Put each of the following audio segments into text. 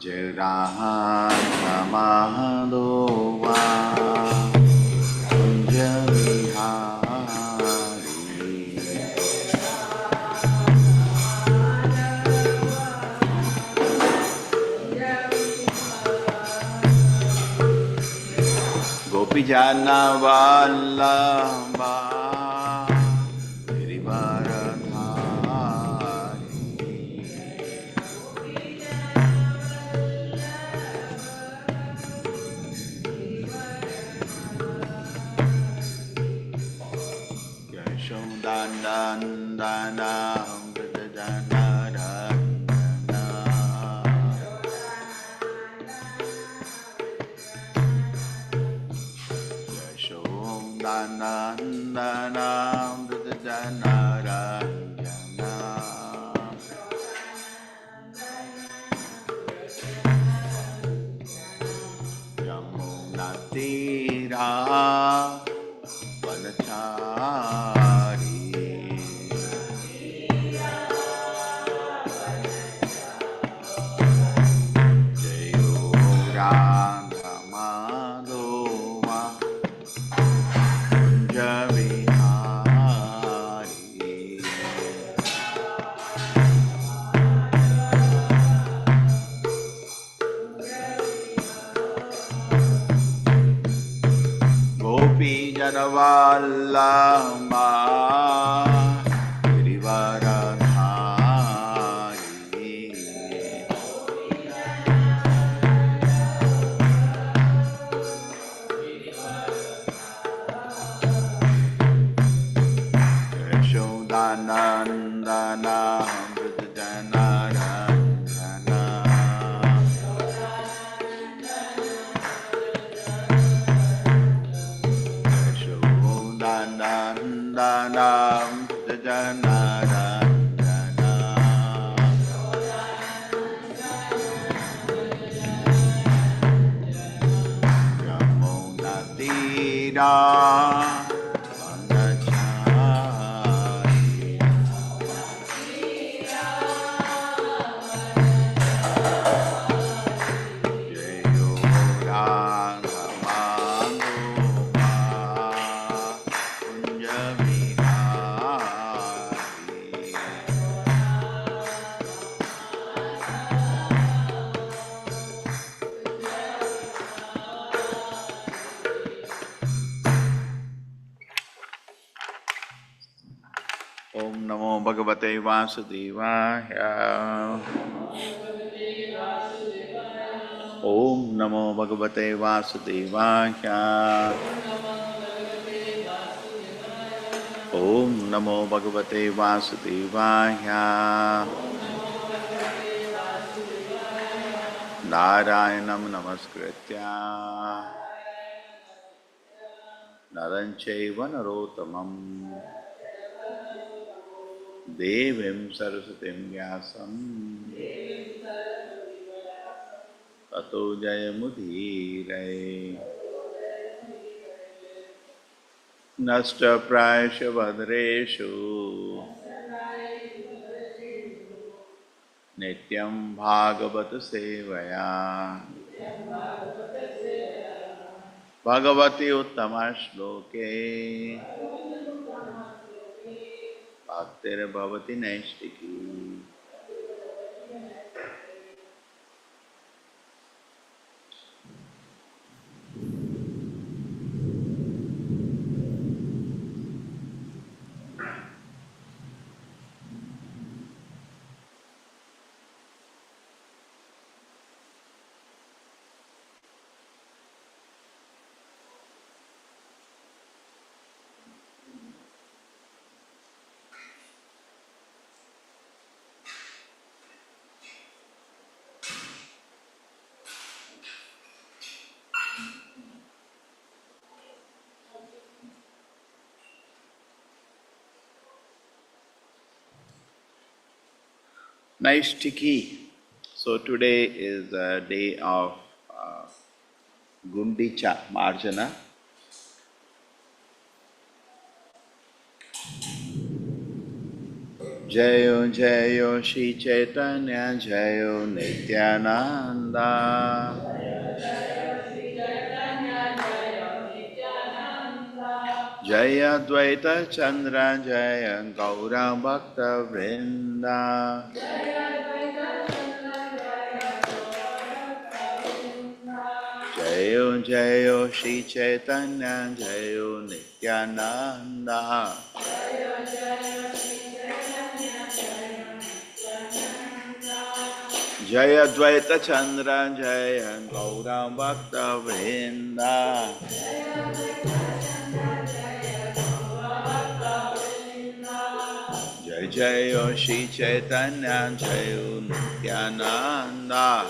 जगदाहान्तमाधवा Kunjavihari गोपीजनवल्लभा Yashodhanandana Yashodhanandana Yamunatira Vanachari Jayo Ranghamadova Kunjavihari Gopi Janavallabha Girivaradhari Yashodhanandana Vritajanarandana Yashodhanandana Vritajanarandana Yamunatira Vanachari Jayo Ranghamadova Kunjavihari Om Namo Bhagavate Vasudevaya Om Namo Bhagavate Vasudevaya Om Namo Bhagavate Vasudevaya Narayanam Namaskritya Naram Chaiva Narottamam Devim Saraswatim Vyasam Tato Jayamudhire Nasta Prayasha Vadreshu Nityam Bhagavata Sevaya Bhagavati Uttama Shloke Bhaktir Bhavati Naistiki Naistiki. So today is the day of Gundicha Marjana. Jayo Jayo Shri Chaitanya Jayo Nityananda. Jaya Dvaita Chandra Jaya Gaura Bhakta Vrinda. Jayo Jayo Shri Chaitanya Jayo Nityananda. Jaya Dvaita Chandra Jaya Gaura Bhakta Vrinda. Jai Jai Shri Chaitanya Jai Nityananda.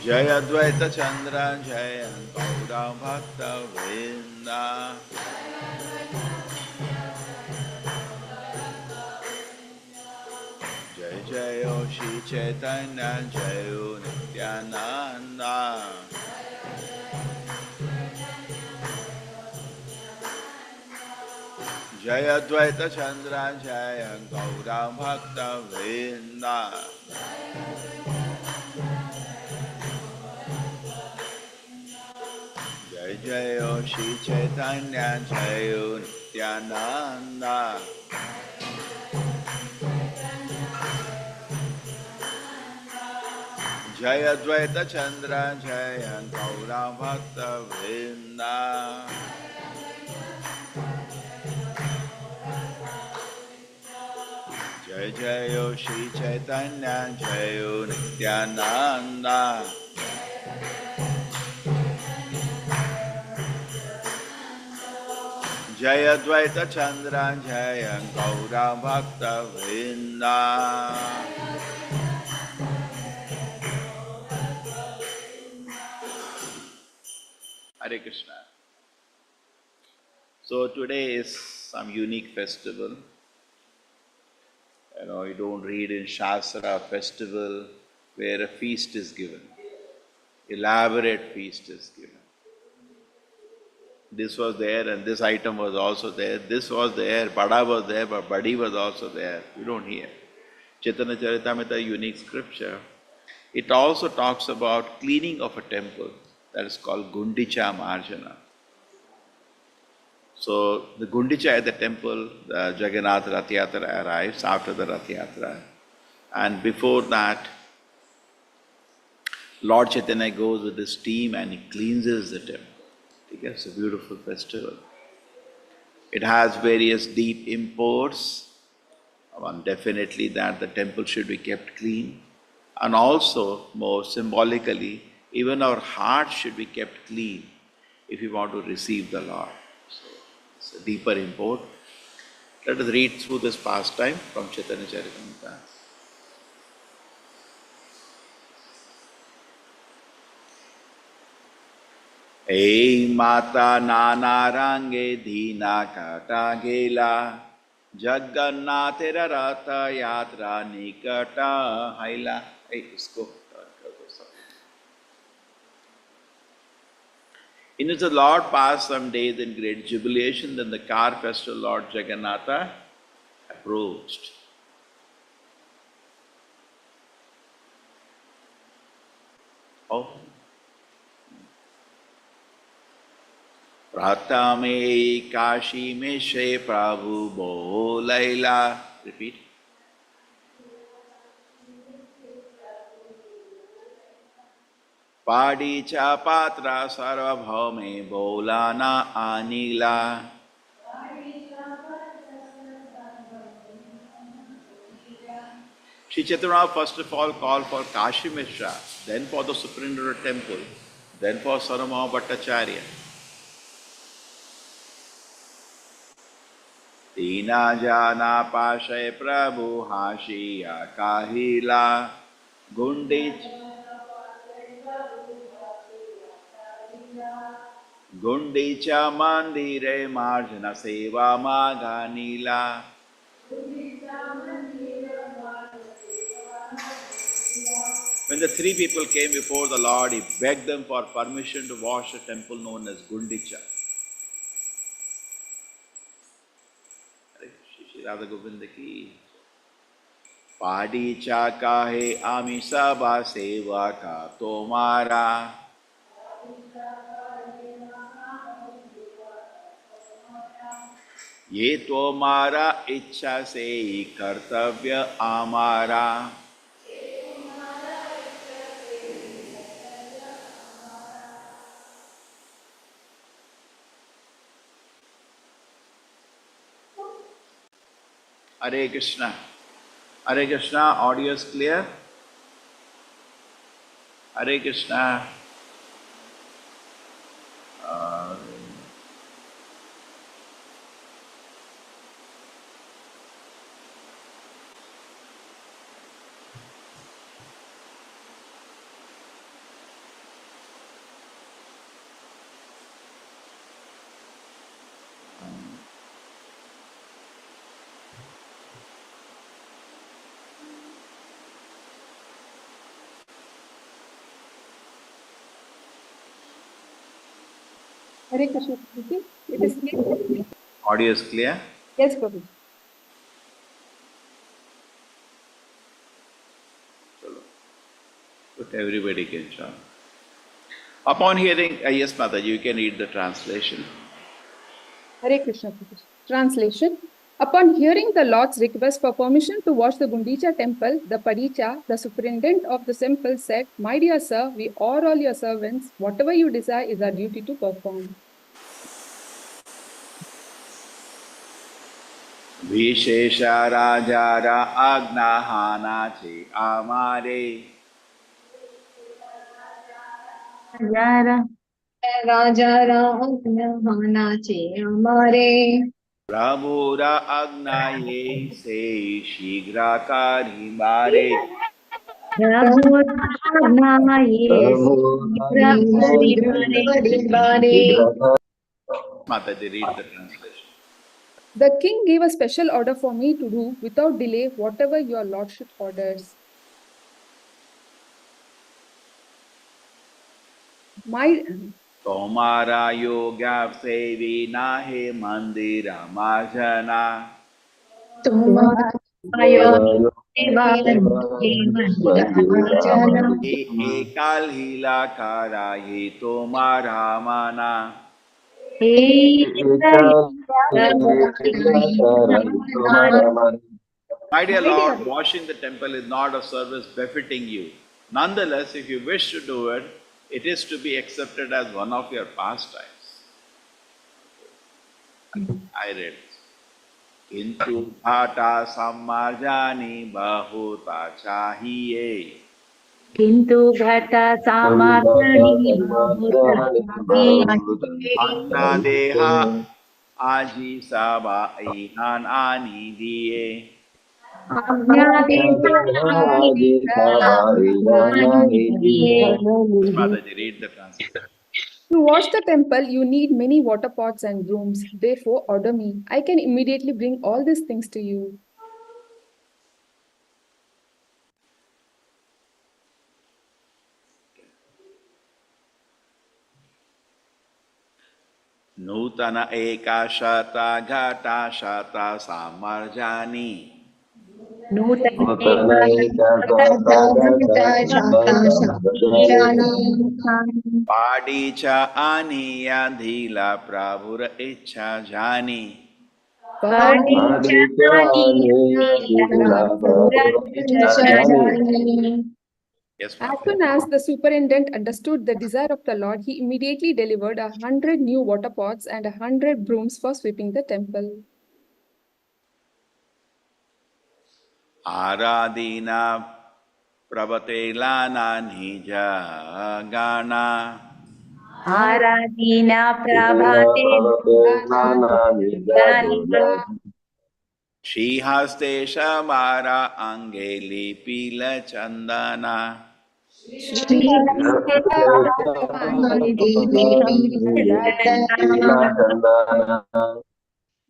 Jai Advaita Chandra Jai Gaura Bhakta Vrinda. Jai Jai Shri Chaitanya Jai Nityananda. Jai Advaita Chandra Jai Gaura Bhakta Vrinda. Jai Jai Shri Chaitanya Jai Nityananda. Jai Advaita Chandra Jai Gaura Bhakta Vrinda. Jai Jai Shri Chaitanya Jai Nityananda. Jai Advaita Chandra Jai Gaura Bhakta Vrinda. Hare Krishna. So today is some unique festival. You don't read in Shastra a festival where a feast is given. Elaborate feast is given. This was there and this item was also there. This was there, Bada was there, but Badi was also there. You don't hear. Chaitanya Charitamrita, unique scripture. It also talks about cleaning of a temple. That is called Gundicha Marjana. So the Gundicha at the temple, the Jagannath Rath Yatra arrives after the Rath Yatra. And before that, Lord Chaitanya goes with his team and he cleanses the temple. It's a beautiful festival. It has various deep imports. One, definitely that the temple should be kept clean. And also, more symbolically, even our heart should be kept clean if we want to receive the Lord. So it's a deeper import. Let us read through this pastime from Chaitanya Charitamrita. Ei mata nana range dina kata gela Jagannatera Ratha Yatra Nikata Haila. Hey, isko. In which the Lord passed some days in great jubilation, then the car festival Lord Jagannatha approached. Oh. Pratame Kashi Meshe Prabhu Bolaila. Repeat. Padi cha patra sarvabhaume bolana anila. Sri Chaitanya first of all called for Kashi Mishra, then for the Suprendra temple, then for Sarvabhauma Bhattacharya. Tina jana pashay prabhu hashiya kahila Gundicha mandire marjana seva maganila. When the three people came before the Lord, he begged them for permission to wash a temple known as Gundicha. Shri Radha Govind की। पाडी चाका है आमी सबा सेवा का तुम्हारा, ये तुम्हारा इच्छा से ही कर्तव्य हमारा। Hare Krishna. Hare Krishna, audio is clear? Hare Krishna. Hare Krishna, Prabhuji. It is clear. Audio is clear? Yes, Prabhuji. But everybody can join. Upon hearing, yes, Mataji, you can read the translation. Hare Krishna, Prabhuji. Translation. Upon hearing the Lord's request for permission to watch the Gundicha temple, the Paricha, the superintendent of the temple, said, "My dear sir, we are all your servants. Whatever you desire is our duty to perform." विशेषा राजारा आज्ञाहाना चे आमारे, राजा राना चे हमारे, प्रभुरा आज्ञाये से शीघ्रकारी मारे। Mataji, read the translation. The king gave a special order for me to do without delay whatever your lordship orders. My तुम्हारा योगा सेवी ना है मंदिर माजना, एकाल हिला कारा ये तुम्हारा माना। My dear Lord, washing the temple is not a service befitting you. Nonetheless, if you wish to do it, it is to be accepted as one of your pastimes. I read. किंतु घाटा सम्मार्जनी बहुता चाहिए, किंतु घटा समार्जनी अन्ना देहा आजी सबा इहान आनी दिए। Mataji, read the translation. To wash the temple, you need many water pots and brooms. Therefore, order me. I can immediately bring all these things to you. नूतन एका शता घटा शता सामर्जनी, पाडी च आनिया धीला प्रभुर इच्छा जानी। Yes, As soon as the superintendent understood the desire of the Lord, he immediately delivered 100 new water pots and 100 brooms for sweeping the temple. आराधीना प्रवतेलाना निजा गाना, आराधीना प्रभाते श्रीहस्ते शमारा अंगेली पील Chandana.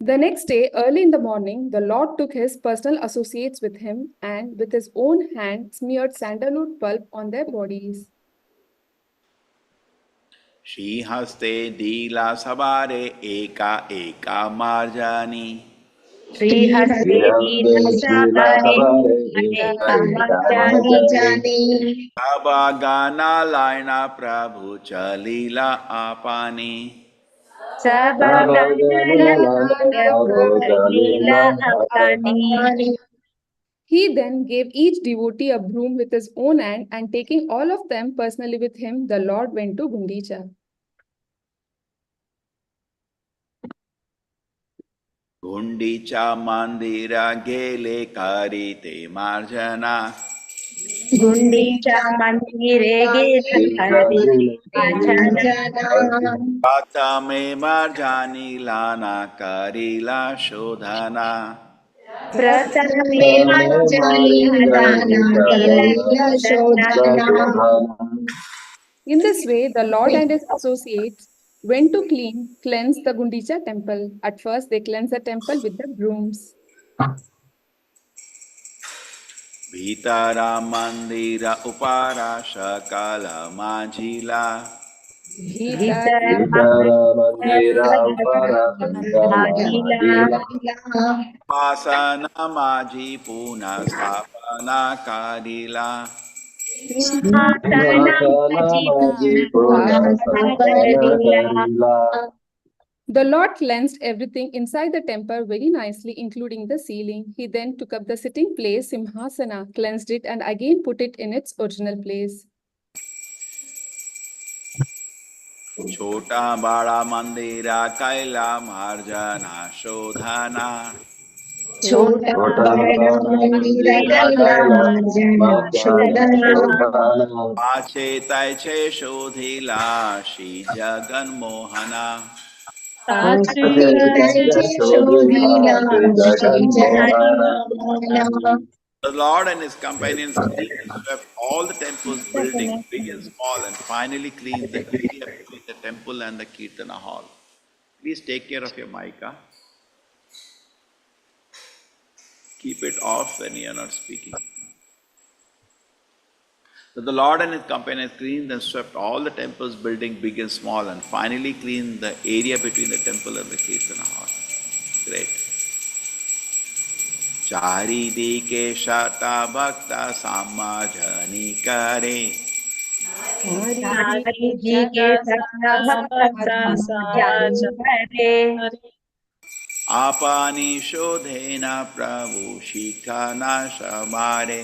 The next day, early in the morning, the Lord took his personal associates with him and with his own hand smeared sandalwood pulp on their bodies. श्रीहस्ते दीला सवारे एका एका मार्जनी, श्रीहस्ते लीलासागरे जाने Abhagana Laina Prabhu Chalila Apani. लीला अपनी He then gave each devotee a broom with his own hand, and taking all of them personally with him, the Lord went to Gundicha. Gundicha Mandira Gele Karite Marjana. Gundicha मंदिरे Pratame Marjani Lana Karila Shodhana. प्रथमे In this way, the Lord and his associates went to cleanse the Gundicha temple. At first, they cleansed the temple with the brooms. Vitara Mandira Upara Shakala Majila. Pasana Maji Puna Stapana Kadila. The Lord cleansed everything inside the temple very nicely, including the ceiling. He then took up the sitting place, Simhasana, cleansed it, and again put it in its original place. Chota Bada Mandira Kaila Marjana Shodhana. Pache Taiche Shodhila Shi Jagan Mohana. The Lord and his companions cleaned and swept all the temple's buildings, big and small, and finally cleaned the area between the temple and the Kirtana hall. Please take care of your mica. Keep it off when you are not speaking. So the Lord and his companions cleaned and swept all the temple's building, big and small, and finally cleaned the area between the temple and the Kirtana hall. Great. Chari dike shata bhakta samajhani kare. Apani shodhena prabhu shikhana shamare.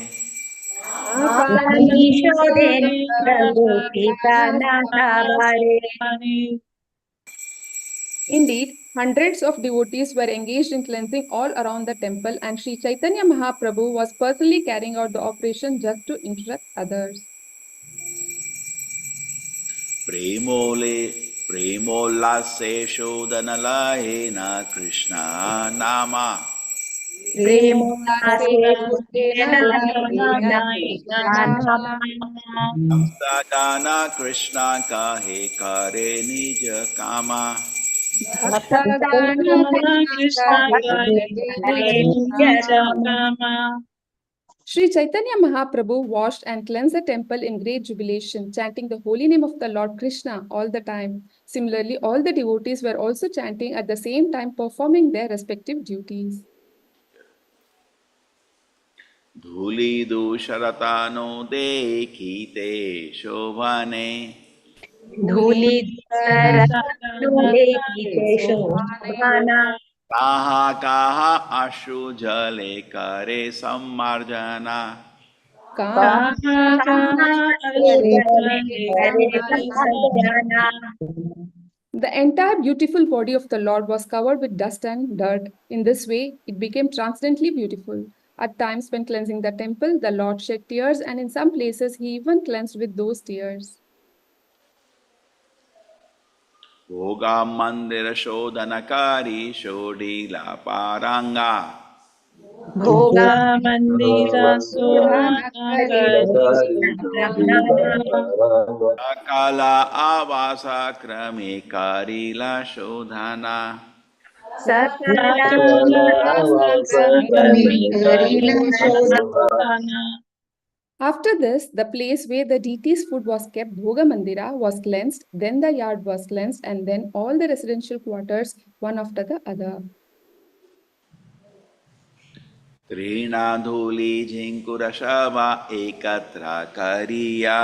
Indeed, hundreds of devotees were engaged in cleansing all around the temple, and Sri Chaitanya Mahaprabhu was personally carrying out the operation just to interrupt others. Premollase shodhanalahena Krishna nama. Sadhana Krishna kahe kare nija kama. Sri Chaitanya Mahaprabhu washed and cleansed the temple in great jubilation, chanting the holy name of the Lord Krishna all the time. Similarly, all the devotees were also chanting at the same time, performing their respective duties. Dhuli dusharatano dekhite shobhane. Kaha kaha ashu jale kare sammarjana. The entire beautiful body of the Lord was covered with dust and dirt. In this way, it became transcendently beautiful. At times, when cleansing the temple, the Lord shed tears, and in some places, he even cleansed with those tears. Bhoga mandira shodhanakari shodila paranga. Sakala avasa krame karila shodhana. After this, the place where the deity's food was kept, Bhoga Mandira, was cleansed, then the yard was cleansed, and then all the residential quarters, one after the other. त्रीणाधूली झिङ्कुरशवा एकत्र करिया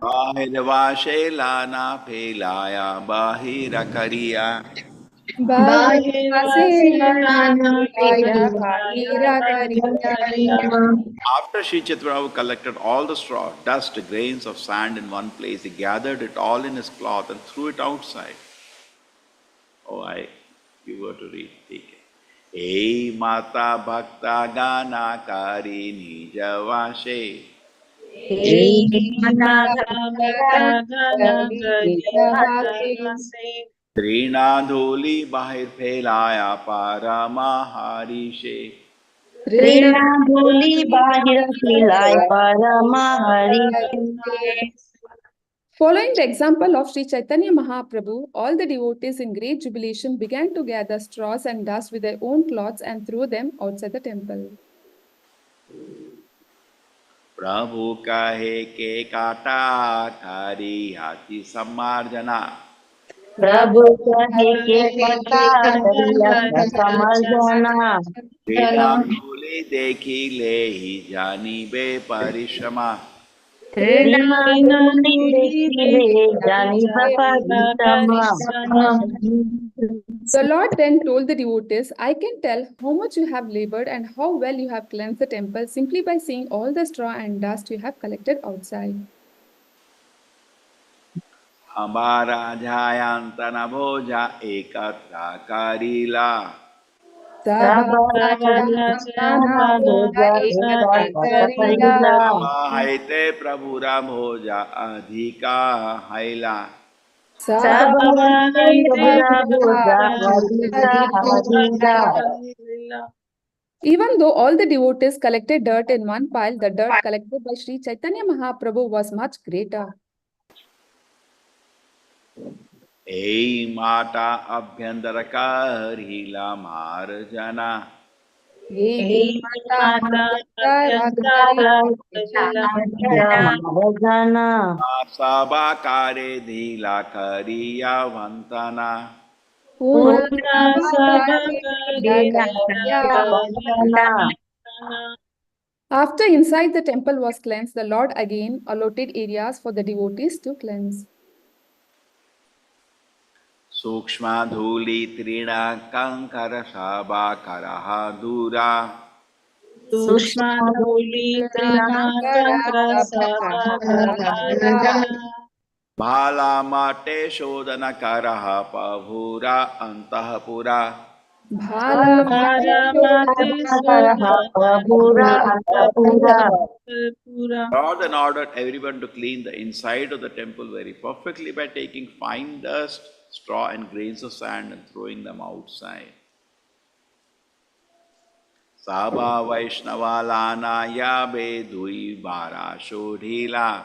बाहिर्वाशे लाना फैलाया बाहिर करिया After Sri Chitrababu collected all the straw, dust, grains of sand in one place, he gathered it all in his cloth and threw it outside. Oh, you were to read. Take it. Ei Mata Bhakta Gana Karini Javashe Trinadhuli Bahir Phelaya Paramahariše Following the example of Sri Chaitanya Mahaprabhu, all the devotees in great jubilation began to gather straws and dust with their own cloths and threw them outside the temple. Prabhu kahe ke kata kari hati samarjana Trinadhuli dekhi lehi jani be parishrama The Lord then told the devotees, I can tell how much you have labored and how well you have cleansed the temple simply by seeing all the straw and dust you have collected outside. Ambara jayantana bhoja ekatra karila Haite prabhura bhoja adhika haila Even though all the devotees collected dirt in one pile, the dirt collected by Sri Chaitanya Mahaprabhu was much greater. Ei mata abhyandara karila marjana Sabakare dhila kariya vantana After inside the temple was cleansed, the Lord again allotted areas for the devotees to cleanse. Sukshma dhuli trina kankara sabakaraha dura Bhala mate shodana karaha pavura antahapura Lord then ordered everyone to clean the inside of the temple very perfectly by taking fine dust, straw and grains of sand and throwing them outside. Sabha Vaishnava Lana Yabe Dui Bara Shodhila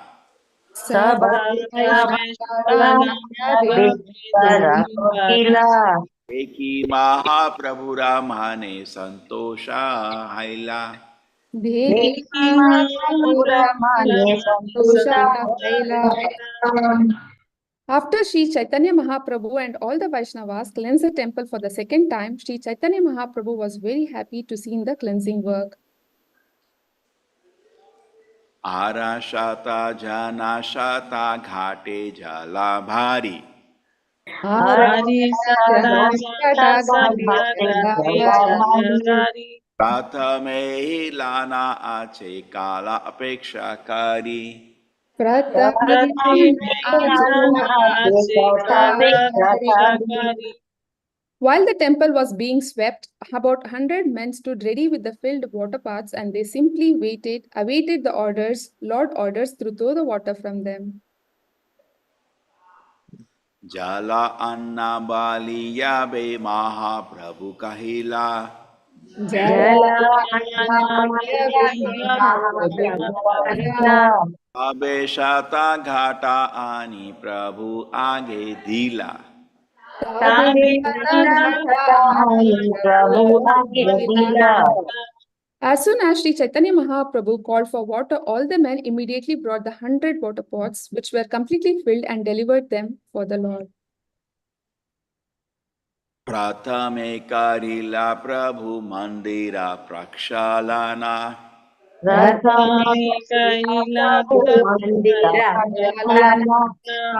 Eki Mahaprabhu Ramane Santosha Haila After Sri Chaitanya Mahaprabhu and all the Vaishnavas cleansed the temple for the second time, Sri Chaitanya Mahaprabhu was very happy to see the cleansing work. Arashata Janashata Ghate Jala Bhari Prathame Lana Ache Kala Apeksha Kari While the temple was being swept, about 100 men stood ready with the filled water pots and they simply awaited the Lord orders to throw the water from them. Jala Anna Baliya Be Mahaprabhu Kahila Abeshata Ghata Ani Prabhu Age Dila As soon as Sri Chaitanya Mahaprabhu called for water, all the men immediately brought the 100 water pots, which were completely filled, and delivered them for the Lord. प्रथमे करिला प्रभु मंदिरा प्रक्षालना प्रथमे कैला मंदिरा प्रक्षालना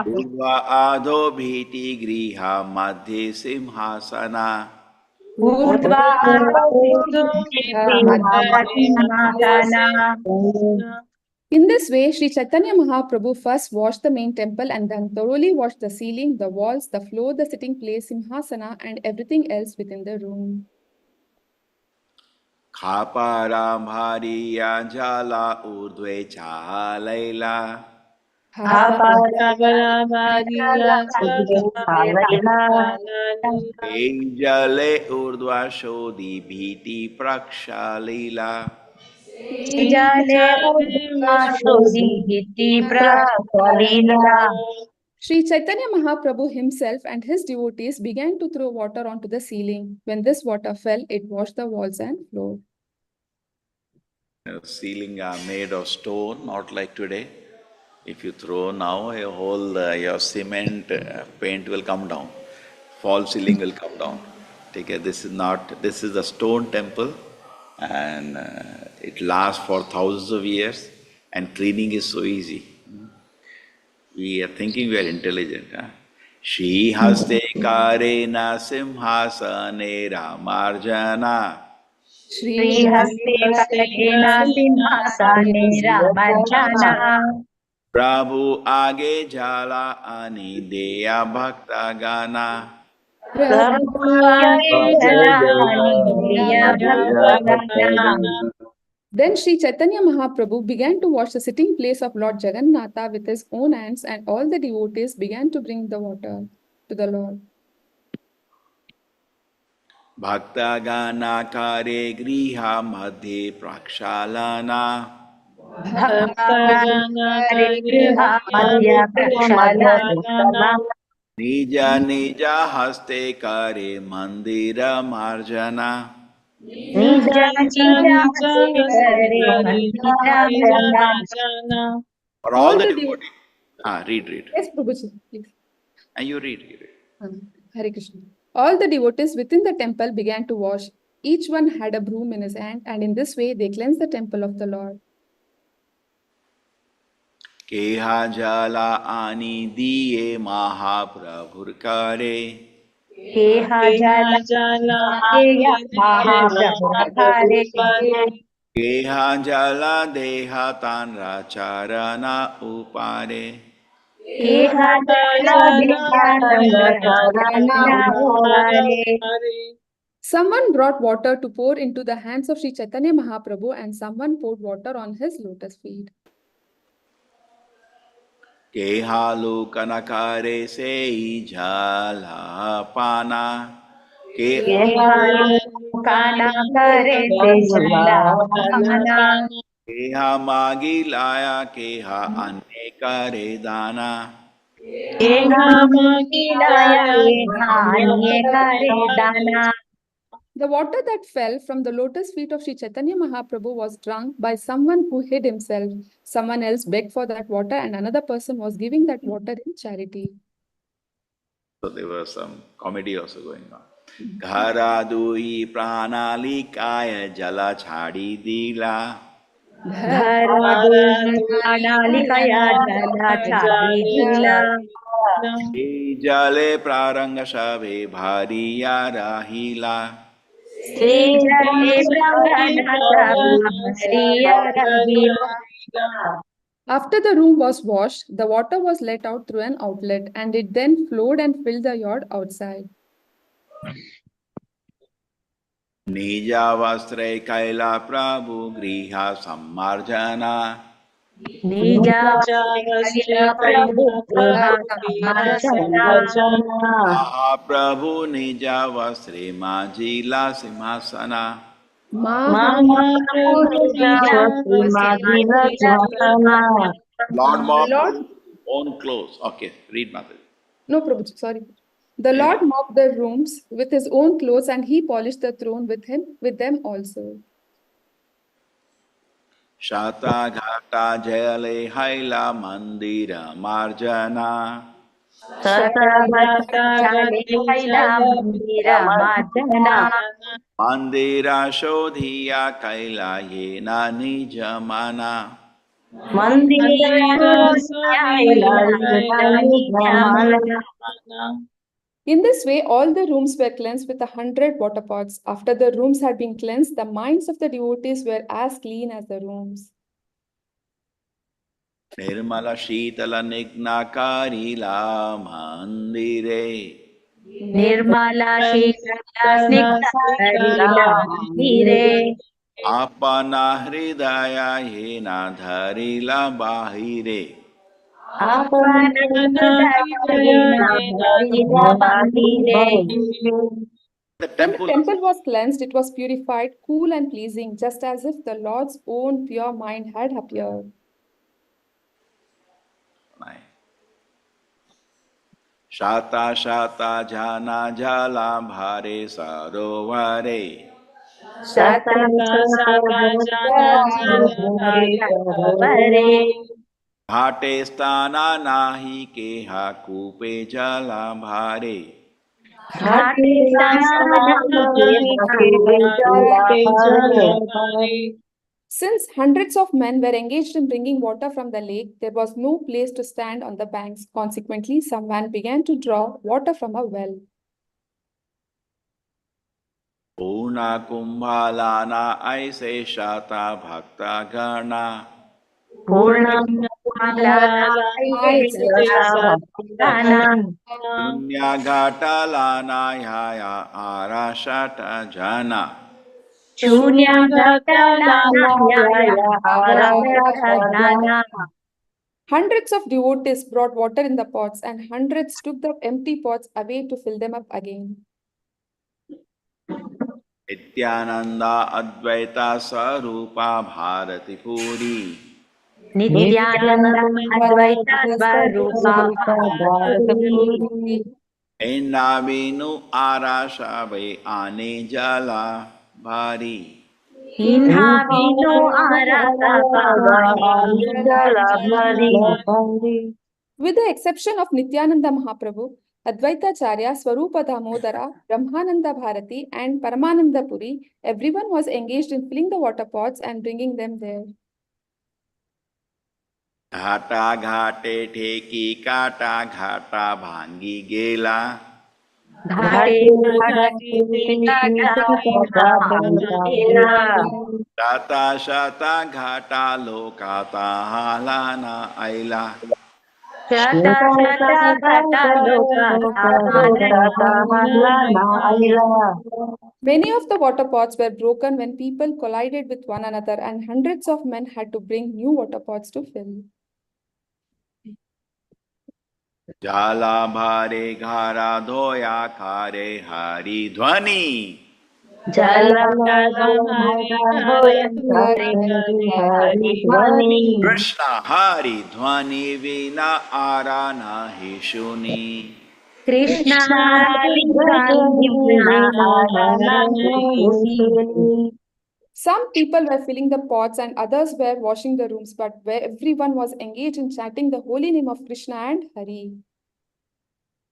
पूर्व आदो भीति गृह मध्ये सिंहासना सिंहासना. In this way, Sri Chaitanya Mahaprabhu first washed the main temple and then thoroughly washed the ceiling, the walls, the floor, the sitting place, Simhasana, and everything else within the room. खापाराम Bharia जला ऊर्ध्वे चालैला जले ऊर्ध्वशोधि भीति प्रक्षालीला Sri Chaitanya Mahaprabhu himself and his devotees began to throw water onto the ceiling. When this water fell, it washed the walls and floor. Ceiling are made of stone, not like today. If you throw now, a whole your cement paint will come down. Fall ceiling will come down. Okay, this is not. This is a stone temple, and it lasts for thousands of years. And cleaning is so easy. We are thinking we are intelligent. Shri haste karena simhasane ramarjana. Shri haste karena simhasane ramarjana. Prabhu age jala ani deya bhakta gana. Prabhu age jala ani deya bhakta gana. Then Sri Chaitanya Mahaprabhu began to wash the sitting place of Lord Jagannatha with his own hands, and all the devotees began to bring the water to the Lord. Bhakta gana kare griha madhe prakshalana. Nija nija haste kare mandira marjana. For all the devotees. Read. Yes, Prabhuji, please. And you read. Hare Krishna. All the devotees within the temple began to wash. Each one had a broom in his hand, and in this way they cleansed the temple of the Lord. Keha jala ani diye mahaprabhur kare. Keha jala mahaprabhur kare. Keha jala deha tanra charana upare. Keha jala deha tanra upare. Someone brought water to pour into the hands of Sri Chaitanya Mahaprabhu, and someone poured water on his lotus feet. Kehalu kanakare se jala pana. Kehalu kanakare se jala pana. Keha magilaya keha anekare dana. Keha magilaya keha anekare dana. The water that fell from the lotus feet of Sri Chaitanya Mahaprabhu was drunk by someone who hid himself. Someone else begged for that water, and another person was giving that water in charity. So there was some comedy also going on. Ghara dui pranali kaya jala chhadi dila. Jale praranga shave bhariya rahila. After the room was washed, the water was let out through an outlet, and it then flowed and filled the yard outside. Nija vastre kaila prabhu griha sammarjana. Mahaprabhu nija vastre majila simhasana. Lord mopped own clothes. Okay, read Mataji. No, Prabhuji, sorry. The Lord mopped the rooms with his own clothes, and he polished the throne with them also. Shata ghata jale haila mandira marjana. सतभक्तजनैलमर्जना Mandira Shodhiya Kaila Nijamana. मन्दिरशोधियायलायिलानिजमला In this way, all the rooms were cleansed with 100 water pots. After the rooms had been cleansed, the minds of the devotees were as clean as the rooms. Nirmala Shitala Nignakarila Mandire. Nirmala Sheetla स्निग्धकलिला मन्दिरे Apana Hridaya Hena Dharila Bahire. The When the temple temple was cleansed, it was purified, cool, and pleasing, just as if the Lord's own pure mind had appeared. Shata Shata Jana Jala Bhare Sarovare. Bhate Stana Nahi Keha Kupe Jala Bhare. Since hundreds of men were engaged in bringing water from the lake, there was no place to stand on the banks. Consequently, some men began to draw water from a well. Purna Kumbhalana Aise Shata Bhakta Gana. Punya Ghatalana Yaya Arashata Jana. Hundreds of devotees brought water in the pots, and hundreds took the empty pots away to fill them up again. Nityananda Advaita Sarupa Bharati Puri. Enna Vinu Arasha Vai Ane Jala Bhari. With the exception of Nityananda Mahaprabhu, Advaita Acharya, Swarupa Damodara, Brahmananda Bharati, and Paramananda Puri, everyone was engaged in filling the water pots and bringing them there. Ghata Ghate Theki Kata Ghata Bhangi Gela. Shata Shata Ghata Lokata Halana Aila. Many of the water pots were broken when people collided with one another, and hundreds of men had to bring new water pots to fill. Jala Bhare Ghara Dhoya Khare Hari Dhwani. Krishna Hari Dhwani Vina Ara Nahi Shuni. Some people were filling the pots and others were washing the rooms, but where everyone was engaged in chanting the holy name of Krishna and Hari.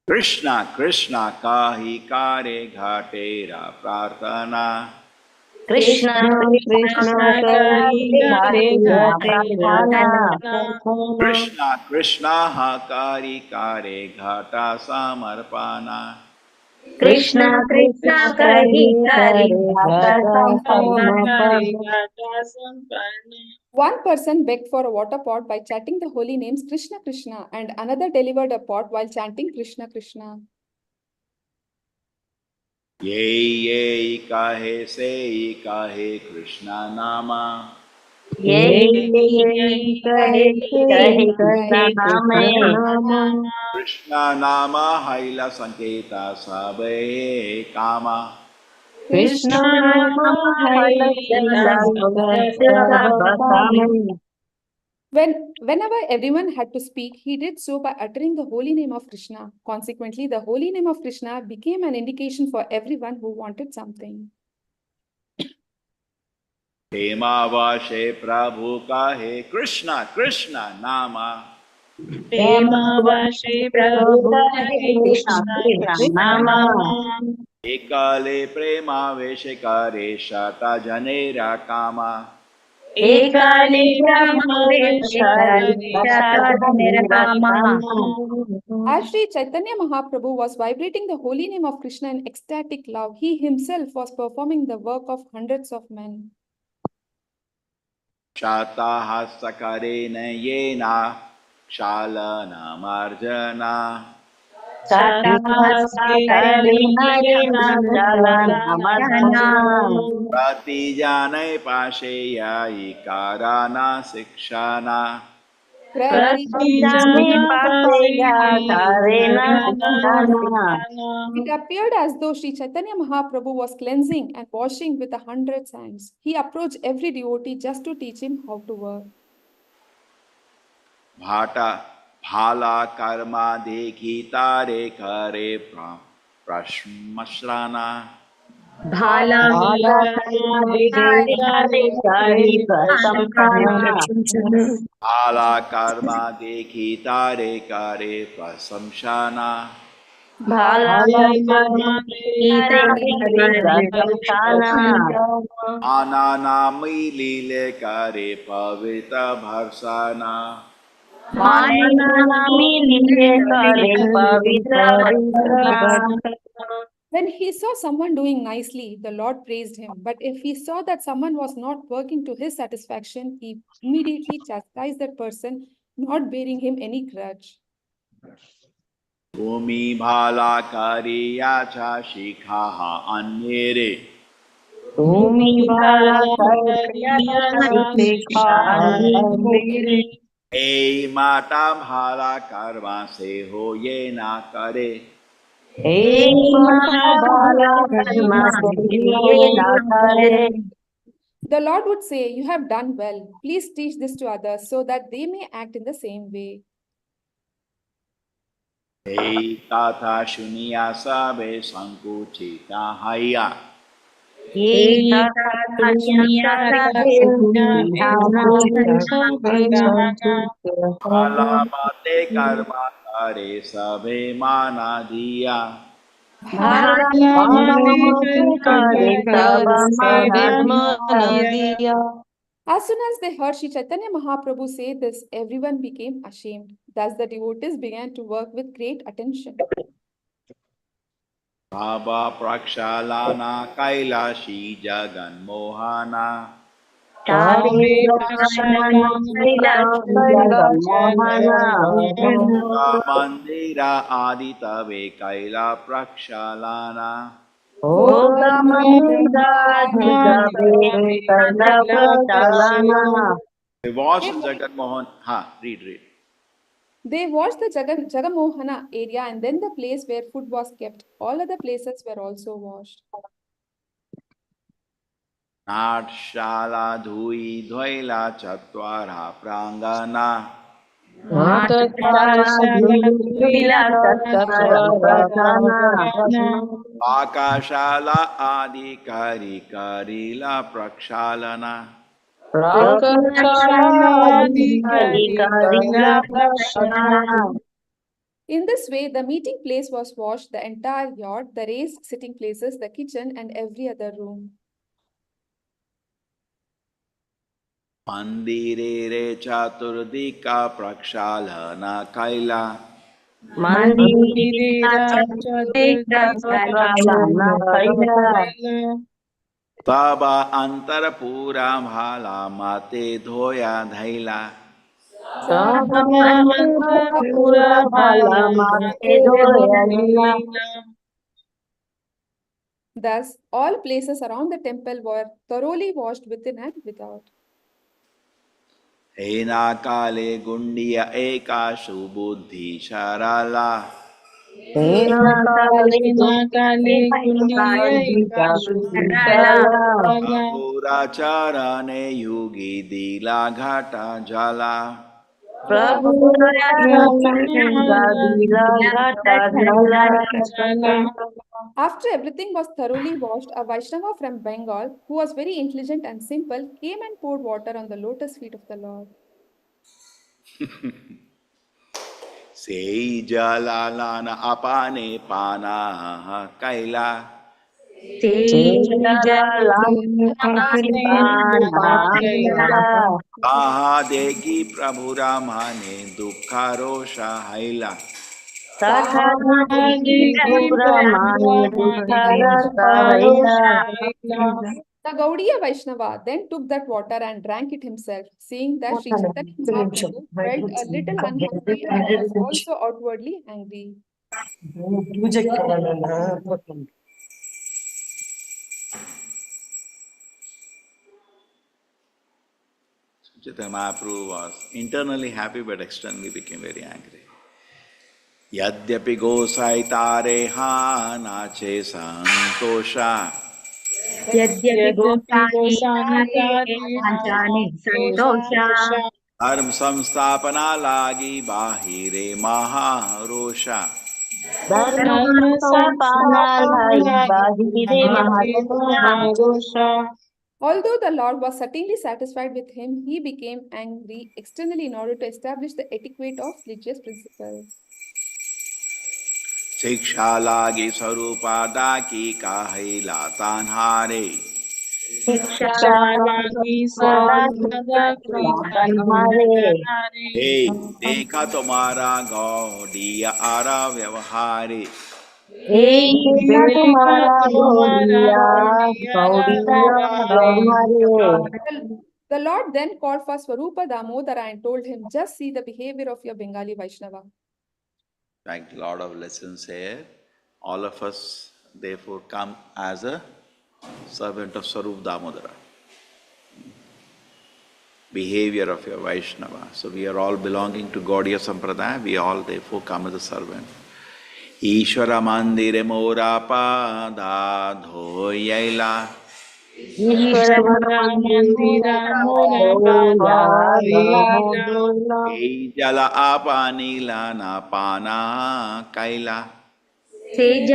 Krishna Krishna Kahi Kare Ghatera Prarthana. Krishna Krishna Krishna Hakari Kare Ghata Samarpana. One person begged for a water pot by chanting the holy names Krishna Krishna, and another delivered a pot while chanting Krishna Krishna. Ye kahe se kahe Krishna Nama. Krishna Nama Haila Sanketa Sabe Kama. Whenever everyone had to speak, he did so by uttering the holy name of Krishna. Consequently, the holy name of Krishna became an indication for everyone who wanted something. Hema Vashe Prabhu Kahe Krishna Krishna Nama. प्रेमवशे प्रभु हरे कृष्ण कृष्ण नाम एकले प्रेमावेशकारे शतजनेरा कामा एकले ब्रह्मवेश As Sri Chaitanya Mahaprabhu was vibrating the holy name of Krishna in ecstatic love, he himself was performing the work of hundreds of men. शतहस्तकरेण yen क्षालनमर्जना प्रतिजानै पाशेयायिकाराना शिक्षाना It appeared as though Sri Chaitanya Mahaprabhu was cleansing and washing with 100 hands. He approached every devotee just to teach him how to work. भाटा भाला कर्मा देखी तारे करे प्रश्मश्राना भाला कर्मा देखी तारे करे प्रशंसाना आनानामी लीले करे पवित्र भर्सना When he saw someone doing nicely, the Lord praised him. But if he saw that someone was not working to his satisfaction, he immediately chastised that person, not bearing him any grudge. भूमि भाला करिया चा शिखा अन्येरे ए माता भाला कर्मा से हो ये ना करे The Lord would say, "You have done well. Please teach this to others so that they may act in the same way." ए कथा सुनिया सबे संकुचिता हैया भाला बाते कर्मा करे सबे माना दिया As soon as they heard Sri Chaitanya Mahaprabhu say this, everyone became ashamed. Thus the devotees began to work with great attention. बाबा प्रक्षालना कैलाशी जगन मोहना मंदिरा आदि तवे कैला प्रक्षालना They watched Jagan Mohan. Read. They watched the Jagamohana area and then the place where food was kept. All other places were also washed. Natshala dhui dvaila chatwara prangana Akashala adi kari karila prakshalana In this way, the meeting place was washed, the entire yard, the raised sitting places, the kitchen, and every other room. Mandire re chaturdika prakshalana kaila Baba antar pura bhala mate dhoya dhaila Thus, all places around the temple were thoroughly washed within and without. Ena kale gundiya eka subuddhi sharala Pura charane yugi dila ghata jala After everything was thoroughly washed, a Vaishnava from Bengal, who was very intelligent and simple, came and poured water on the lotus feet of the Lord. Sei jalalana apane pana kaila. Aha degi Prabhu Ramane dukharosha haila. The Gaudiya Vaishnava then took that water and drank it himself, seeing that Sri Chaitanya Mahaprabhu felt a little unhappy and was also outwardly angry. Chaitanya Mahaprabhu was internally happy but externally became very angry. Yadyapi gosaitare ha nache santosha. यद्यपि गोसानि पांचानि संतोषा Dharma samstapana lagi bahire maharosha. Although the Lord was certainly satisfied with him, he became angry externally in order to establish the etiquette of religious principles. Shiksha lagi sarupada ki kahila tanhare. Hey, देखा तुम्हारा गौड़िया आरा व्यवहारे. The Lord then called for Swarupa Damodara and told him, just see the behavior of your Bengali Vaishnava. In fact, a lot of lessons here. All of us, therefore, come as a servant of Swarup Damodara. Behavior of your Vaishnava. So we are all belonging to Gaudiya Sampradaya. We all, therefore, come as a servant. Ishvara mandire morapa da dhoyaila. Ei jala apanila na pana kaila. This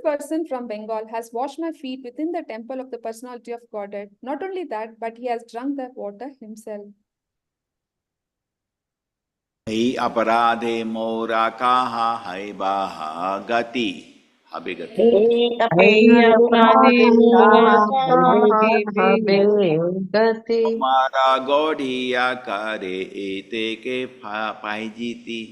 person from Bengal has washed my feet within the temple of the personality of Godhead. Not only that, but he has drunk that water himself. Ei aparadhe mora kaha hai baha gati. Habigati. Mara gaudiya kare ete ke paijiti.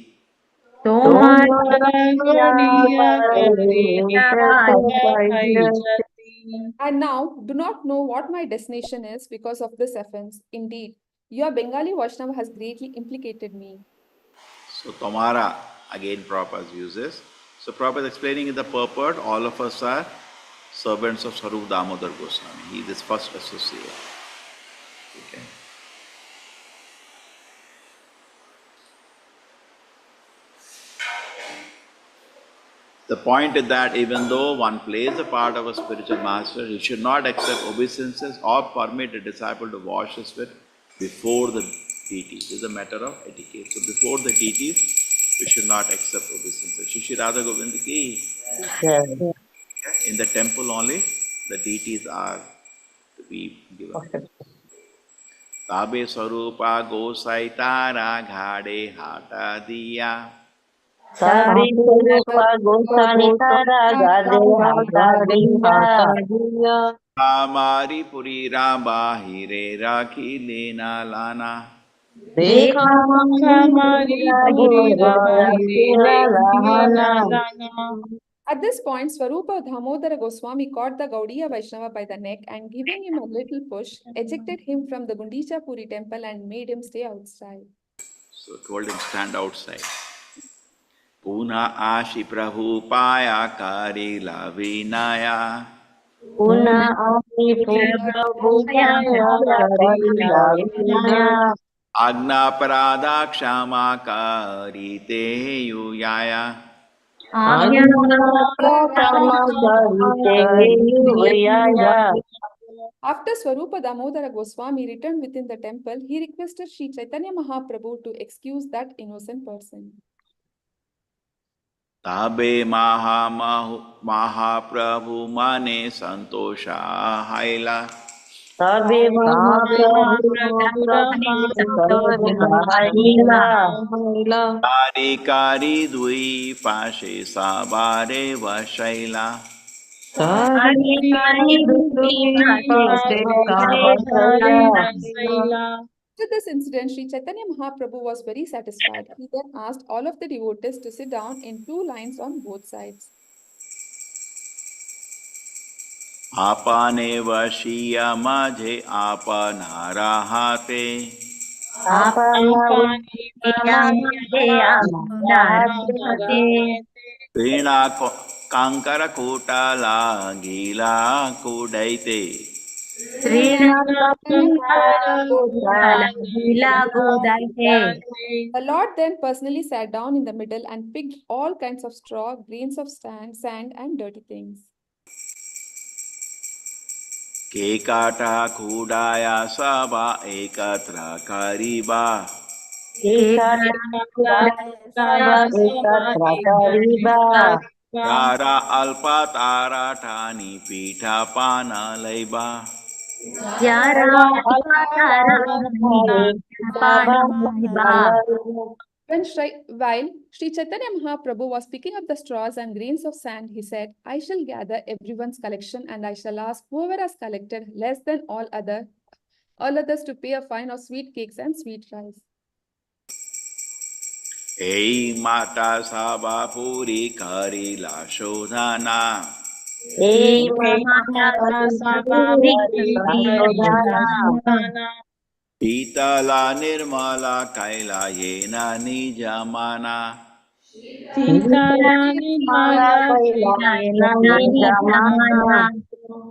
I now do not know what my destination is because of this offense. Indeed, your Bengali Vaishnava has greatly implicated me. So Tomara, again Prabhupada uses. So Prabhupada is explaining in the purport, all of us are servants of Swarup Damodar Goswami. He is his first associate. Okay. The point is that even though one plays a part of a spiritual master, he should not accept obeisances or permit a disciple to wash his feet before the deities. This is a matter of etiquette. So before the deities, we should not accept obeisances. Shri Radha Govind ki, in the temple only, the deities are to be given. Tabe Swarupa Gosaitara Ghade Hata Diya. Kamari Puri Bahire Rakhi Lena Lana. At this point, Swarupa Damodara Goswami caught the Gaudiya Vaishnava by the neck and, giving him a little push, ejected him from the Gundicha Puri temple and made him stay outside. So told him stand outside. Puna Ashi Prabhupaya Karila Vinaya. Agna Parada Kshama Karite Yuyaya. After Swarupa Damodara Goswami returned within the temple, he requested Sri Chaitanya Mahaprabhu to excuse that innocent person. Tabe Mahaprabhu Mane Santosha Haila. सर्वे महाप्रभुरपि सन्तोषिला कारी कारी द्वि पाशे साबारे वशैला After this incident, Sri Chaitanya Mahaprabhu was very satisfied. He then asked all of the devotees to sit down in two lines on both sides. आपने वशीया माझे आपनारा हाते वीणा conquer कोटाला गीला कुडैते The Lord then personally sat down in the middle and picked all kinds of straw, grains of sand, and dirty things. केकाटा कुडाया सभा एकत्र करीबा तारा अल्पा तारा ठानी पीठा पाना लैबा While Sri Chaitanya Mahaprabhu was picking up the straws and grains of sand, he said, I shall gather everyone's collection and I shall ask whoever has collected less than all others to pay a fine of sweet cakes and sweet rice. Ei mata sabha puri karila shodhana Pitala nirmala kaila yena nijamana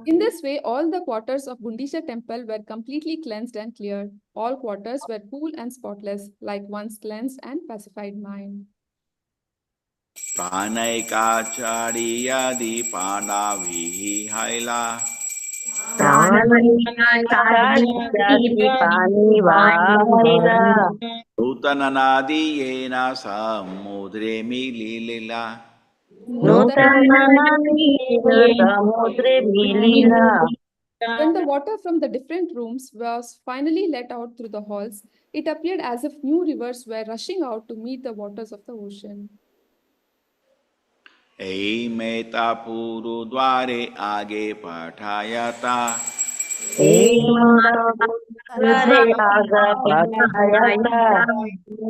In this way, all the quarters of Gundisha temple were completely cleansed and cleared. All quarters were cool and spotless, like one's cleansed and pacified mind. Pranaikachari yadi panavihi haila Utananadi yena samudre mililila When the water from the different rooms was finally let out through the halls, it appeared as if new rivers were rushing out to meet the waters of the ocean. Ei meta puru dware age pathayata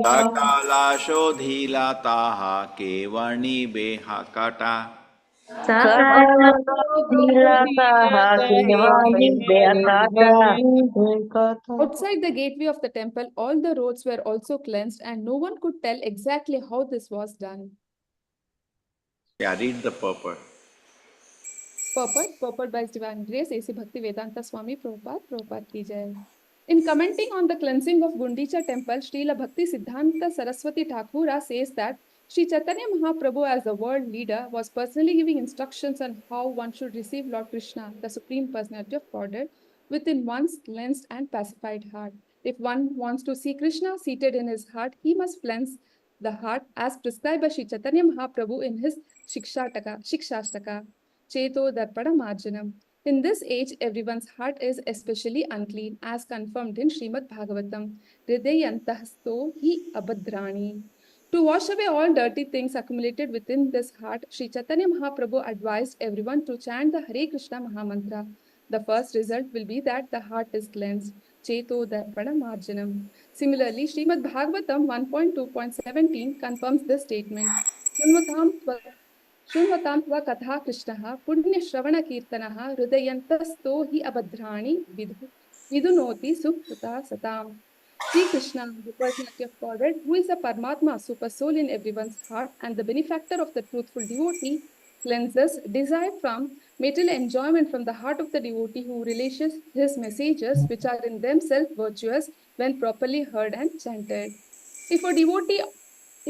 Sakala shodhila taha kevarni behakata Outside the gateway of the temple, all the roads were also cleansed, and no one could tell exactly how this was done. Yeah, read the purport. Purport by His Divine Grace, A.C. Bhakti Vedanta Swami Prabhupada Ki Jai. In commenting on the cleansing of Gundicha temple, Srila Bhakti Siddhanta Saraswati Thakura says that Sri Chaitanya Mahaprabhu, as the world leader, was personally giving instructions on how one should receive Lord Krishna, the Supreme Personality of Godhead, within one's cleansed and pacified heart. If one wants to see Krishna seated in his heart, he must cleanse the heart as prescribed by Sri Chaitanya Mahaprabhu in his Shikshashtaka, Cheto Darpada Marjanam. In this age, everyone's heart is especially unclean, as confirmed in Srimad Bhagavatam, Hridayantahasto hi abhadrani. To wash away all dirty things accumulated within this heart, Sri Chaitanya Mahaprabhu advised everyone to chant the Hare Krishna Mahamantra. The first result will be that the heart is cleansed. Cheto Darpada Marjanam. Similarly, Srimad Bhagavatam 1.2.17 confirms this statement. Shunvatam tva katha Krishnaha punya shravana kirtanaha hridayantasto hi abhadrani vidunoti sukhta satam. Sri Krishna, the personality of Godhead, who is a Paramatma, super soul in everyone's heart and the benefactor of the truthful devotee, cleanses desire from material enjoyment from the heart of the devotee who relishes his messages, which are in themselves virtuous when properly heard and chanted. If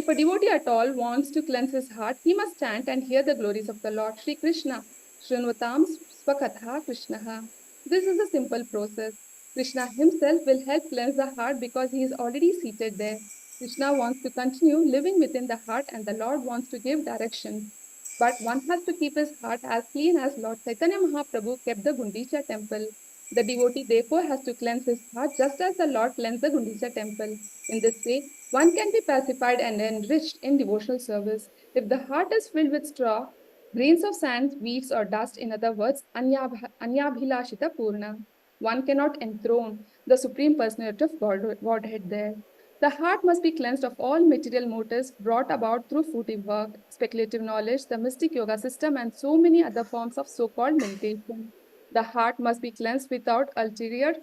a devotee at all wants to cleanse his heart, he must chant and hear the glories of the Lord Sri Krishna. Shrinvatam Swakatha Krishnaha. This is a simple process. Krishna himself will help cleanse the heart because he is already seated there. Krishna wants to continue living within the heart and the Lord wants to give direction. But one has to keep his heart as clean as Lord Chaitanya Mahaprabhu kept the Gundicha temple. The devotee therefore has to cleanse his heart just as the Lord cleansed the Gundicha temple. In this way, one can be pacified and enriched in devotional service. If the heart is filled with straw, grains of sand, weeds, or dust, in other words, anyabhilashita purna, one cannot enthrone the Supreme Personality of Godhead there. The heart must be cleansed of all material motives brought about through fruitive work, speculative knowledge, the mystic yoga system, and so many other forms of so called meditation. The heart must be cleansed without ulterior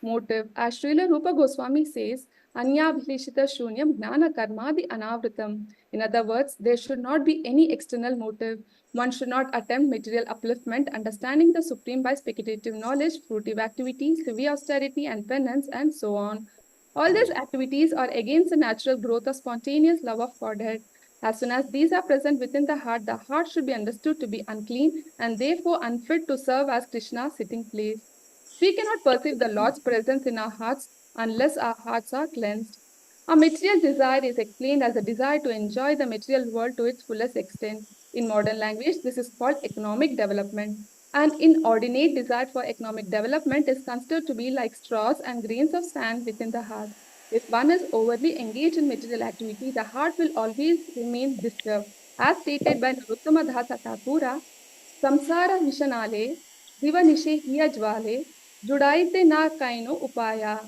motive. As Srila Rupa Goswami says, Anyabhilishita Shunyam Gnana Karmadi Anavritam. In other words, there should not be any external motive. One should not attempt material upliftment, understanding the Supreme by speculative knowledge, fruitive activity, severe austerity, and penance, and so on. All these activities are against the natural growth of spontaneous love of Godhead. As soon as these are present within the heart should be understood to be unclean and therefore unfit to serve as Krishna's sitting place. We cannot perceive the Lord's presence in our hearts unless our hearts are cleansed. A material desire is explained as a desire to enjoy the material world to its fullest extent. In modern language, this is called economic development. An inordinate desire for economic development is considered to be like straws and grains of sand within the heart. If one is overly engaged in material activity, the heart will always remain disturbed. As stated by Narottama Dasa Thakura, Samsara Vishanale, Divanishe Hiya Jwale, Judaite na kaino upaya.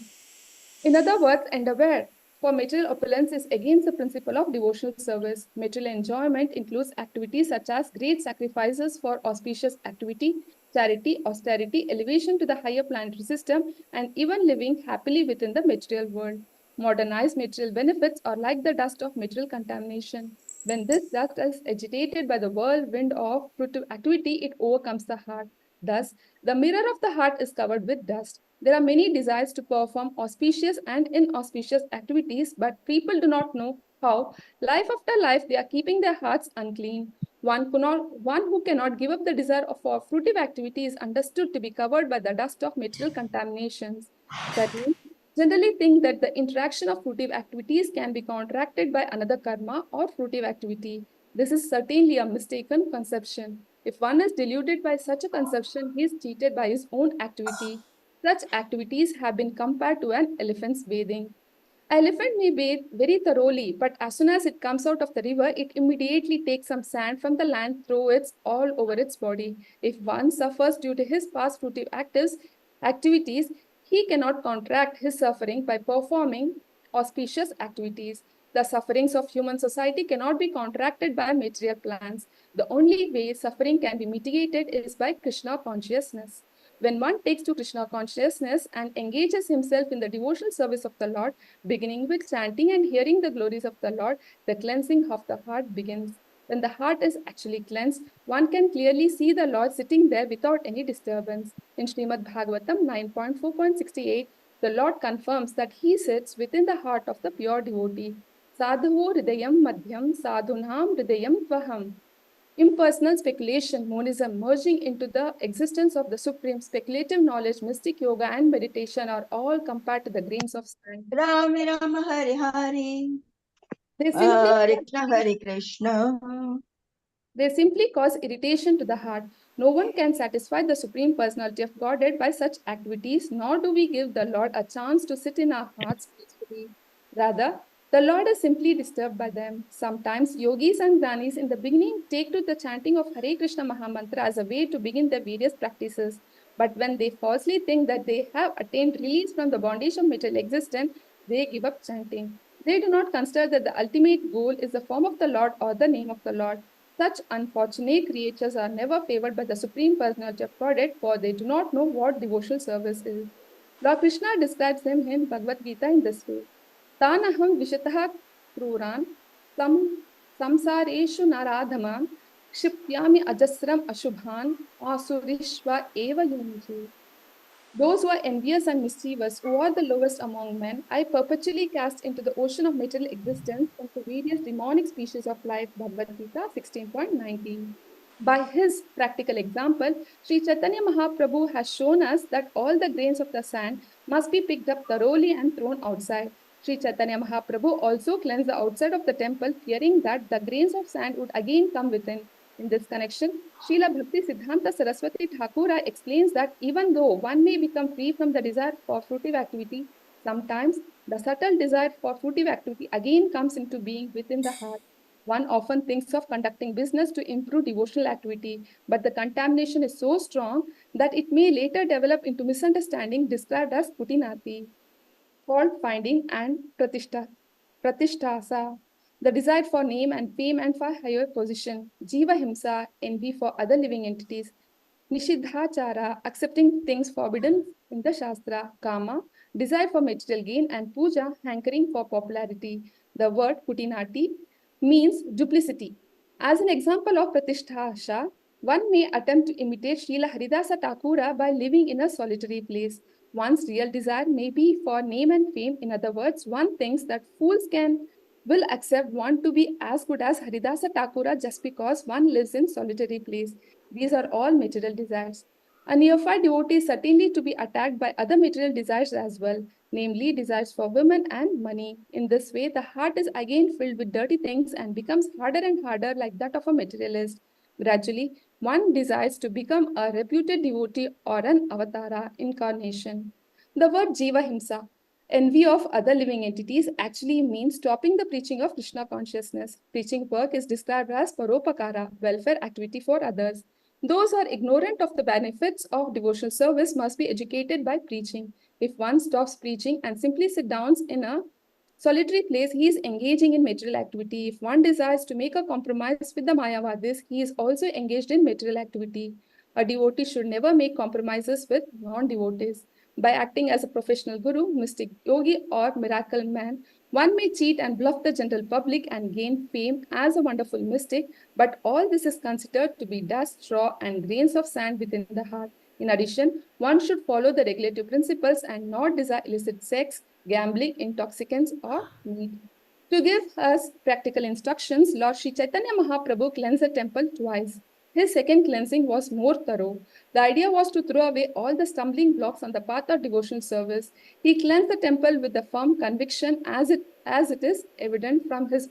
In other words, and aware, for material opulence is against the principle of devotional service. Material enjoyment includes activities such as great sacrifices for auspicious activity, charity, austerity, elevation to the higher planetary system, and even living happily within the material world. Modernized material benefits are like the dust of material contamination. When this dust is agitated by the whirlwind of fruitive activity, it overcomes the heart. Thus, the mirror of the heart is covered with dust. There are many desires to perform auspicious and inauspicious activities, but people do not know how, life after life, they are keeping their hearts unclean. One who cannot give up the desire for fruitive activity is understood to be covered by the dust of material contaminations. Certainly, generally think that the interaction of fruitive activities can be contracted by another karma or fruitive activity. This is certainly a mistaken conception. If one is deluded by such a conception, he is cheated by his own activity. Such activities have been compared to an elephant's bathing. Elephant may bathe very thoroughly, but as soon as it comes out of the river, it immediately takes some sand from the land, throw it all over its body. If one suffers due to his past fruitive activities, he cannot contract his suffering by performing auspicious activities. The sufferings of human society cannot be contracted by material plans. The only way suffering can be mitigated is by Krishna consciousness. When one takes to Krishna consciousness and engages himself in the devotional service of the Lord, beginning with chanting and hearing the glories of the Lord, the cleansing of the heart begins. When the heart is actually cleansed, one can clearly see the Lord sitting there without any disturbance. In Srimad Bhagavatam 9.4.68, the Lord confirms that he sits within the heart of the pure devotee. Sadhu hridayam madhyam sadhunam hridayam tvaham. Impersonal speculation, monism, merging into the existence of the supreme, speculative knowledge, mystic yoga, and meditation are all compared to the grains of sand. Ram Ram Hare Hare They simply, Hare Krishna Hare Krishna. they simply cause irritation to the heart. No one can satisfy the Supreme Personality of Godhead by such activities, nor do we give the Lord a chance to sit in our hearts peacefully. Rather, the Lord is simply disturbed by them. Sometimes yogis and gnanis in the beginning take to the chanting of Hare Krishna Mahamantra as a way to begin their various practices. But when they falsely think that they have attained release from the bondage of material existence, they give up chanting. They do not consider that the ultimate goal is the form of the Lord or the name of the Lord. Such unfortunate creatures are never favored by the Supreme Personality of Godhead, for they do not know what devotional service is. Lord Krishna describes him in Bhagavad Gita in this way. Tanaham vishatah kruran samsareshu naradhaman kshipyami ajasram ashubhan asurishva eva yunji. Those who are envious and mischievous, who are the lowest among men, I perpetually cast into the ocean of material existence into various demonic species of life. Bhagavad Gita 16.19. By his practical example, Sri Chaitanya Mahaprabhu has shown us that all the grains of the sand must be picked up thoroughly and thrown outside. Sri Chaitanya Mahaprabhu also cleansed the outside of the temple, fearing that the grains of sand would again come within. In this connection, Srila Bhakti Siddhanta Saraswati Thakura explains that even though one may become free from the desire for fruitive activity, sometimes the subtle desire for fruitive activity again comes into being within the heart. One often thinks of conducting business to improve devotional activity, but the contamination is so strong that it may later develop into misunderstanding described as putinati, fault finding, and pratishtasa, the desire for name and fame and for higher position, jiva himsa, envy for other living entities, nishidhachara, accepting things forbidden in the shastra, kama, desire for material gain, and puja, hankering for popularity. The word putinati means duplicity. As an example of pratisthasha, one may attempt to imitate Srila Haridasa Thakura by living in a solitary place. One's real desire may be for name and fame. In other words, one thinks that fools will accept one to be as good as Haridasa Thakura just because one lives in solitary place. These are all material desires. A neophyte devotee is certainly to be attacked by other material desires as well, namely desires for women and money. In this way, the heart is again filled with dirty things and becomes harder and harder like that of a materialist. Gradually, one desires to become a reputed devotee or an avatara incarnation. The word Jiva Himsa, envy of other living entities, actually means stopping the preaching of Krishna consciousness. Preaching work is described as paropakara, welfare activity for others. Those who are ignorant of the benefits of devotional service must be educated by preaching. If one stops preaching and simply sits down in a solitary place, he is engaging in material activity. If one desires to make a compromise with the Mayavadis, he is also engaged in material activity. A devotee should never make compromises with non-devotees. By acting as a professional guru, mystic yogi, or miracle man, one may cheat and bluff the general public and gain fame as a wonderful mystic, but all this is considered to be dust, straw, and grains of sand within the heart. In addition, one should follow the regulative principles and not desire illicit sex, gambling, intoxicants, or meat. To give us practical instructions, Lord Sri Chaitanya Mahaprabhu cleansed the temple twice. His second cleansing was more thorough. The idea was to throw away all the stumbling blocks on the path of devotional service. He cleansed the temple with the firm conviction, as it is evident from his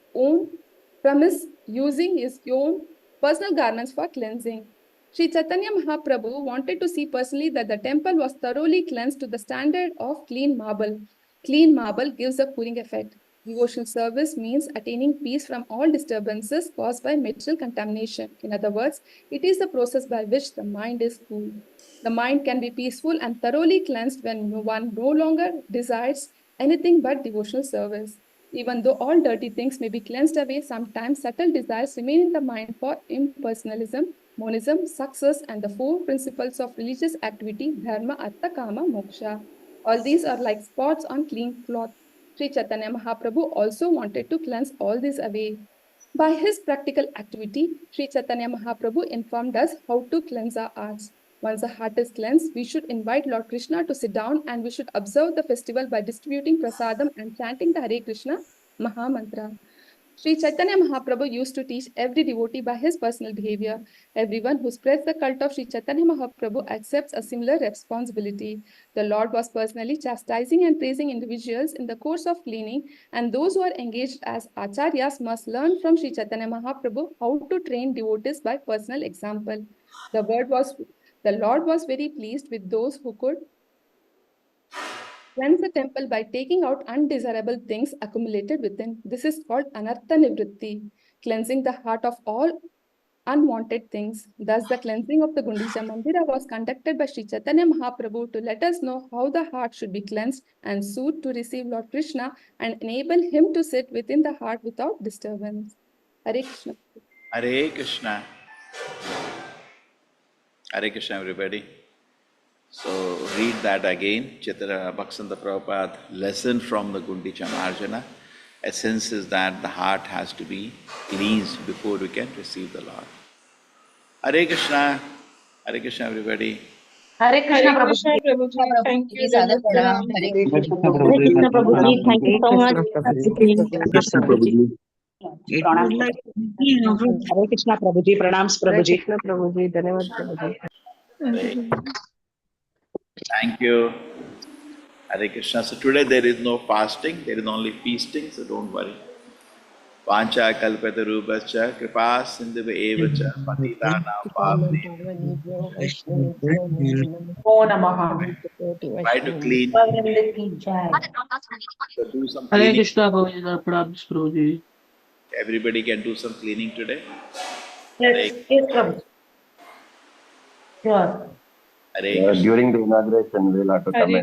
using his own personal garments for cleansing. Sri Chaitanya Mahaprabhu wanted to see personally that the temple was thoroughly cleansed to the standard of clean marble. Clean marble gives a cooling effect. Devotional service means attaining peace from all disturbances caused by material contamination. In other words, it is the process by which the mind is cooled. The mind can be peaceful and thoroughly cleansed when one no longer desires anything but devotional service. Even though all dirty things may be cleansed away, sometimes subtle desires remain in the mind for impersonalism, monism, success, and the four principles of religious activity, dharma, artha, kama, moksha. All these are like spots on clean cloth. Sri Chaitanya Mahaprabhu also wanted to cleanse all this away. By his practical activity, Sri Chaitanya Mahaprabhu informed us how to cleanse our hearts. Once the heart is cleansed, we should invite Lord Krishna to sit down and we should observe the festival by distributing prasadam and chanting the Hare Krishna Mahamantra. Sri Chaitanya Mahaprabhu used to teach every devotee by his personal behavior. Everyone who spreads the cult of Sri Chaitanya Mahaprabhu accepts a similar responsibility. The Lord was personally chastising and praising individuals in the course of cleaning, and those who are engaged as acharyas must learn from Sri Chaitanya Mahaprabhu how to train devotees by personal example. The Lord was very pleased with those who could cleanse the temple by taking out undesirable things accumulated within. This is called anartha nivritti, cleansing the heart of all unwanted things. Thus, the cleansing of the Gundicha Mandira was conducted by Sri Chaitanya Mahaprabhu to let us know how the heart should be cleansed and soothed to receive Lord Krishna and enable him to sit within the heart without disturbance. Hare Krishna. Hare Krishna. Hare Krishna, everybody. So read that again, Chaitanya Bhaktivinoda Prabhupada lesson from the Gundicha Marjana. Essence is that the heart has to be cleansed before we can receive the Lord. Hare Krishna, everybody. Hare Krishna Hare Krishna Prabhuji. Prabhuji, thank you. Sadhu Dandavat Pranam. Pranam. Hare Hare Krishna. Krishna Hare Krishna Prabhuji. Thank you so much. Krishna Prabhuji. It Pranam. would like to Hare Krishna Prabhuji. Pranams Prabhuji. Krishna Prabhuji, Dhanyavad Prabhuji. Thank you. Hare Krishna. So today there is no fasting, there is only feasting, so don't worry. Vaancha kalpatarubhascha kripa sindhu eva cha patitana pavane. Om Namaha. Try to clean, Jai. so do some Hare cleaning. Krishna Govinda Prabhuji Prabhuji. Everybody can do some cleaning today. Yes, yes, Prabhu. Sure. Hare Krishna. During the inauguration, we'll have to Hare comment.